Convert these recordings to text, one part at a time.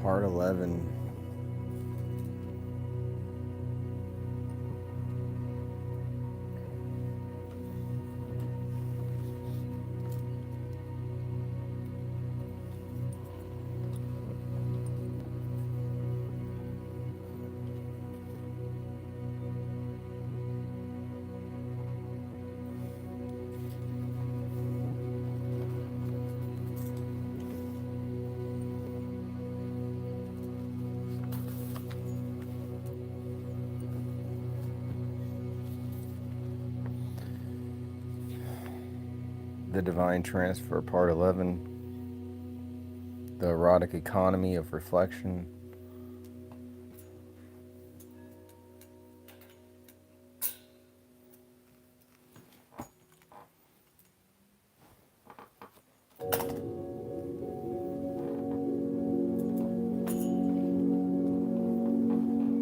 Part 11. The Divine Transfer, Part 11. The Erotic Economy of Reflection.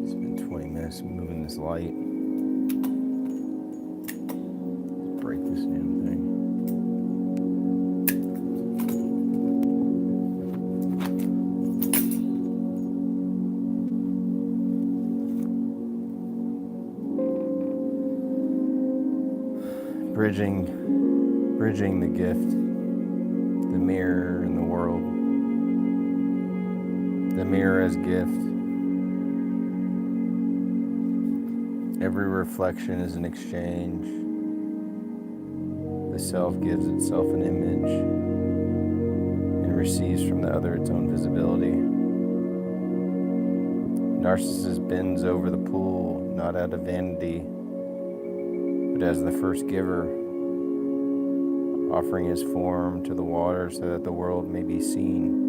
Spend 20 minutes moving this light. Break this damn thing. Bridging the gift, the mirror and the world. The mirror as gift. Every reflection is an exchange. The self gives itself an image and receives from the other its own visibility. Narcissus bends over the pool, not out of vanity, but as the first giver, offering his form to the water so that the world may be seen.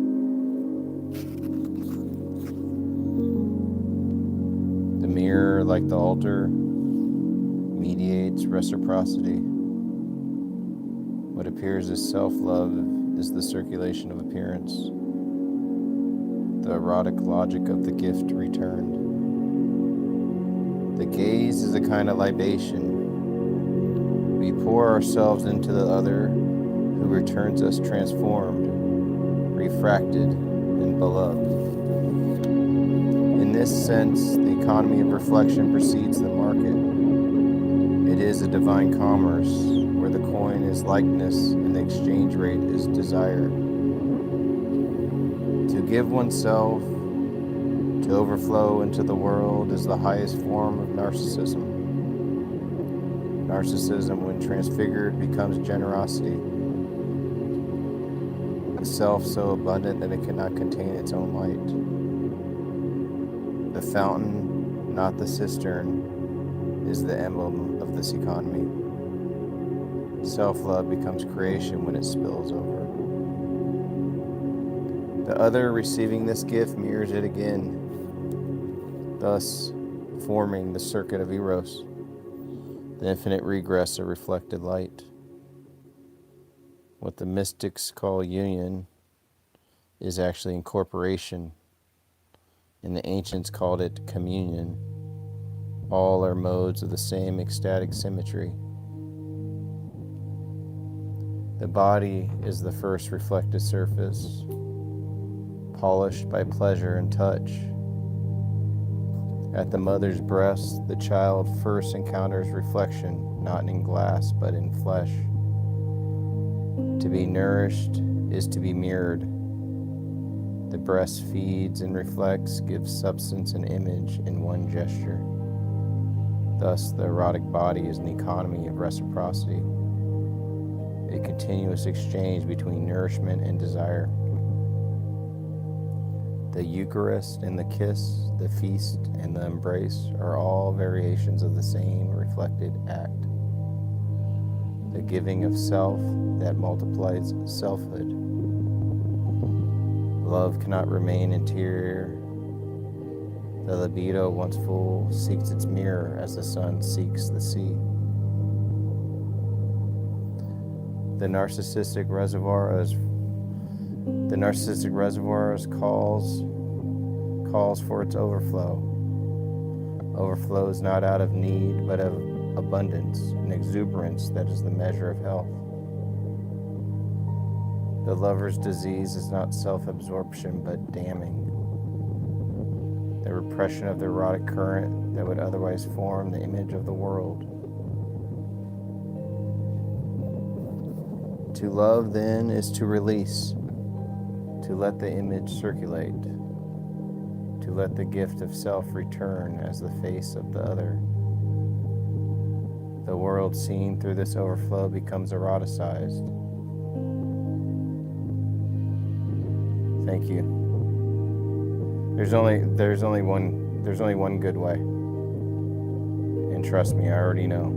The mirror, like the altar, mediates reciprocity. What appears as self-love is the circulation of appearance, the erotic logic of the gift returned. The gaze is a kind of libation. We pour ourselves into the other, who returns us transformed, refracted, and beloved. In this sense, the economy of reflection precedes the market. It is a divine commerce, where the coin is likeness and the exchange rate is desire. To give oneself, to overflow into the world, is the highest form of narcissism. Narcissism, when transfigured, becomes generosity. The self so abundant that it cannot contain its own light. The fountain, not the cistern, is the emblem of this economy. Self-love becomes creation when it spills over. The other, receiving this gift, mirrors it again, thus forming the circuit of Eros, the infinite regress of reflected light. What the mystics call union is actually incorporation, and the ancients called it communion. All are modes of the same ecstatic symmetry. The body is the first reflected surface, polished by pleasure and touch. At the mother's breast, the child first encounters reflection, not in glass, but in flesh. To be nourished is to be mirrored. The breast feeds and reflects, gives substance and image in one gesture. Thus, the erotic body is an economy of reciprocity, a continuous exchange between nourishment and desire. The Eucharist and the kiss, the feast and the embrace are all variations of the same reflected act. The giving of self that multiplies selfhood. Love cannot remain interior. The libido, once full, seeks its mirror as the sun seeks the sea. The narcissistic reservoirs calls for its overflow. Overflow is not out of need, but of abundance, an exuberance that is the measure of health. The lover's disease is not self-absorption, but damning. the repression of the erotic current that would otherwise form the image of the world. To love, then, is to release, to let the image circulate, to let the gift of self return as the face of the other. The world seen through this overflow becomes eroticized. Thank you. There's only one good way. And trust me, I already know.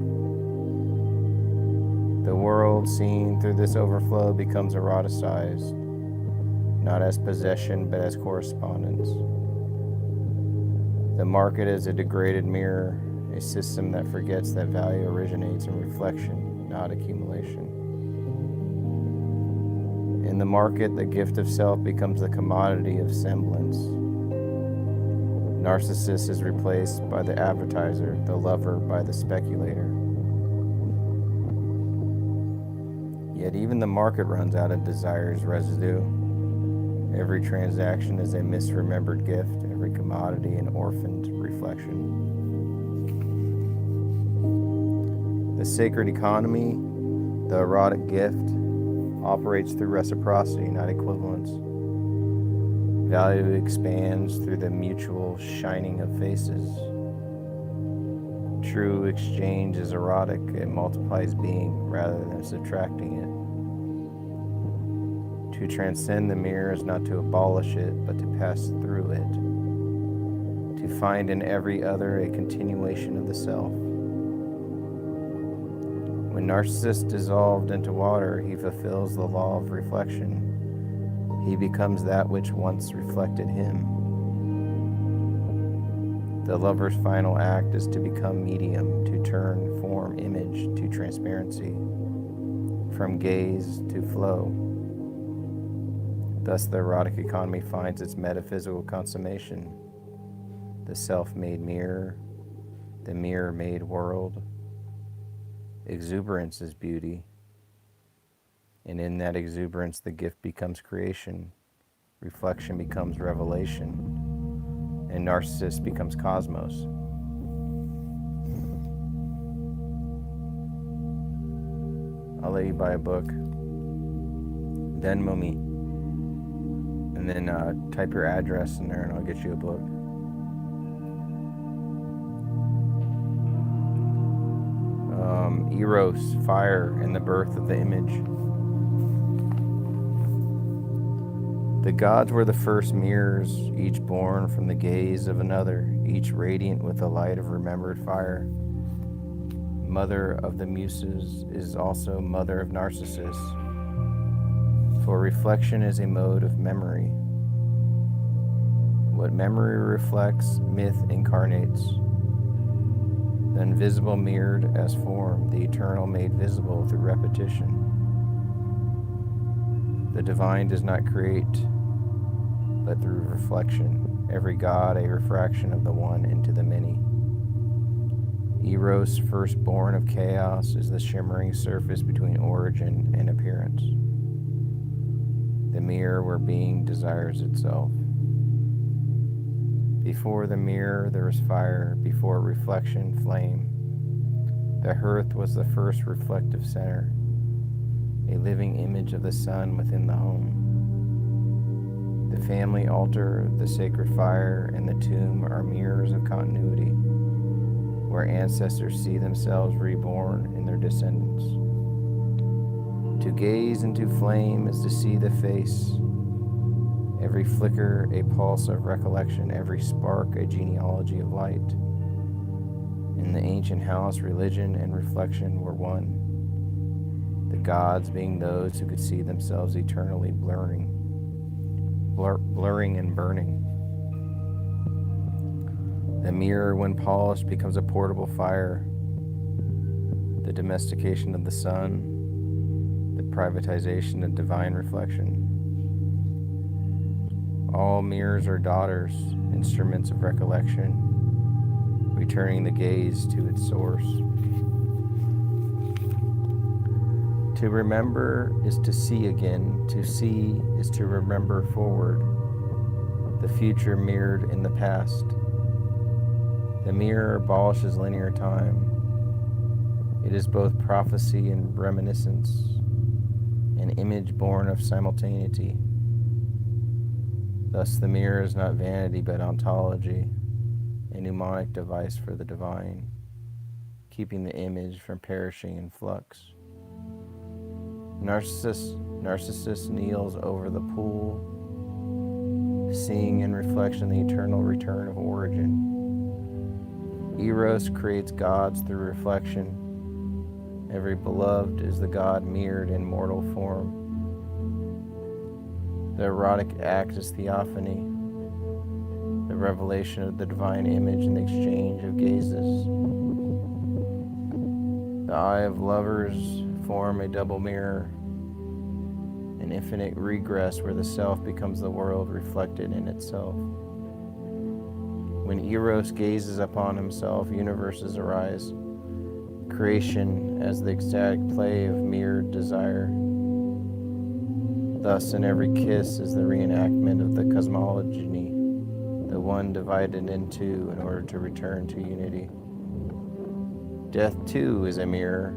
The world seen through this overflow becomes eroticized, not as possession, but as correspondence. The market is a degraded mirror, a system that forgets that value originates in reflection, not accumulation. In the market, the gift of self becomes the commodity of semblance. Narcissist is replaced by the advertiser, the lover by the speculator. Yet even the market runs out of desire's residue. Every transaction is a misremembered gift, every commodity an orphaned reflection. The sacred economy, the erotic gift, operates through reciprocity, not equivalence. Value expands through the mutual shining of faces. True exchange is erotic. It multiplies being rather than subtracting it. To transcend the mirror is not to abolish it, but to pass through it. To find in every other a continuation of the self. When narcissist dissolved into water, he fulfills the law of reflection. He becomes that which once reflected him. The lover's final act is to become medium, to turn form image to transparency, from gaze to flow. Thus the erotic economy finds its metaphysical consummation. The self-made mirror, the mirror-made world. Exuberance is beauty, and in that exuberance the gift becomes creation, reflection becomes revelation, and narcissist becomes cosmos. I'll let you buy a book, Venmo me, and then type your address in there and I'll get you a book. Eros, fire, and the birth of the image. The gods were the first mirrors, each born from the gaze of another, each radiant with the light of remembered fire. Mother of the Muses is also mother of Narcissus, for reflection is a mode of memory. What memory reflects, myth incarnates. The invisible mirrored as form, the eternal made visible through repetition. The divine does not create, but through reflection, every god a refraction of the one into the many. Eros, firstborn of chaos, is the shimmering surface between origin and appearance. The mirror where being desires itself. Before the mirror there was fire, before reflection, flame. The hearth was the first reflective center, a living image of the sun within the home. The family altar, the sacred fire, and the tomb are mirrors of continuity, where ancestors see themselves reborn in their descendants. To gaze into flame is to see the face. Every flicker, a pulse of recollection, every spark, a genealogy of light. In the ancient house, religion and reflection were one, the gods being those who could see themselves eternally blurring and burning. The mirror, when polished, becomes a portable fire, the domestication of the sun, the privatization of divine reflection. All mirrors are daughters, instruments of recollection, returning the gaze to its source. To remember is to see again. To see is to remember forward. The future mirrored in the past. The mirror abolishes linear time. It is both prophecy and reminiscence, an image born of simultaneity. Thus, the mirror is not vanity but ontology, a mnemonic device for the divine, keeping the image from perishing in flux. Narcissus kneels over the pool, seeing in reflection the eternal return of origin. Eros creates gods through reflection. Every beloved is the god mirrored in mortal form. The erotic act is theophany, the revelation of the divine image in the exchange of gazes. The eye of lovers form a double mirror, an infinite regress where the self becomes the world reflected in itself. When Eros gazes upon himself, universes arise, creation as the ecstatic play of mirrored desire. Thus, in every kiss is the reenactment of the cosmogony, the one divided in two in order to return to unity. Death, too, is a mirror,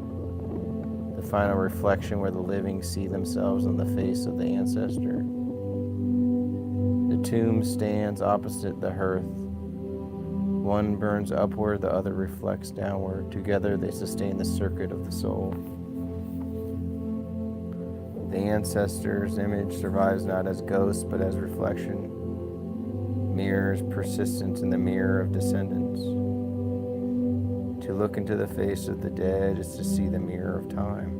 the final reflection where the living see themselves on the face of the ancestor. The tomb stands opposite the hearth. One burns upward, the other reflects downward. Together they sustain the circuit of the soul. The ancestor's image survives not as ghost, but as reflection. Mirrors persistent in the mirror of descendants. To look into the face of the dead is to see the mirror of time.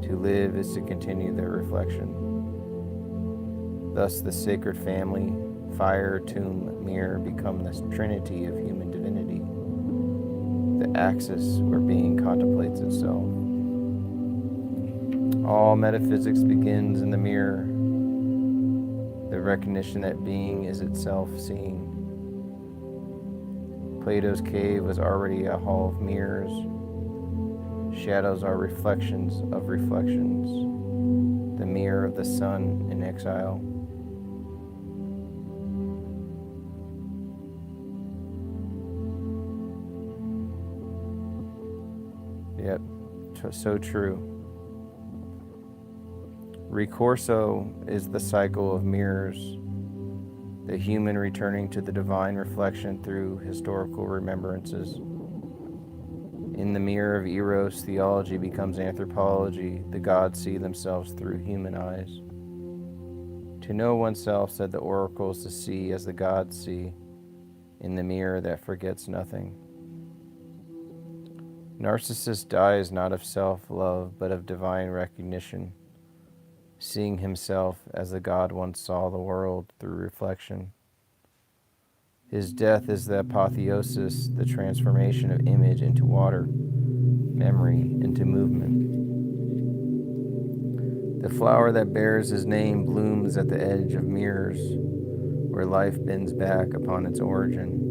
To live is to continue their reflection. Thus the sacred family, fire, tomb, mirror become the trinity of human divinity, the axis where being contemplates itself. All metaphysics begins in the mirror, the recognition that being is itself seeing. Plato's cave was already a hall of mirrors. Shadows are reflections of reflections, the mirror of the sun in exile. Yep, so true. Ricorso is the cycle of mirrors, the human returning to the divine reflection through historical remembrances. In the mirror of Eros, theology becomes anthropology. The gods see themselves through human eyes. To know oneself, said the oracles, to see as the gods see, in the mirror that forgets nothing. Narcissus dies not of self-love, but of divine recognition, seeing himself as the God once saw the world through reflection. His death is the apotheosis, the transformation of image into water, memory into movement. The flower that bears his name blooms at the edge of mirrors, where life bends back upon its origin.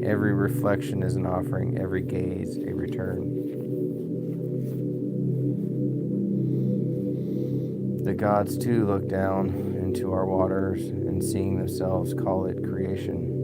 Every reflection is an offering, every gaze a return. The gods too look down into our waters and seeing themselves call it creation.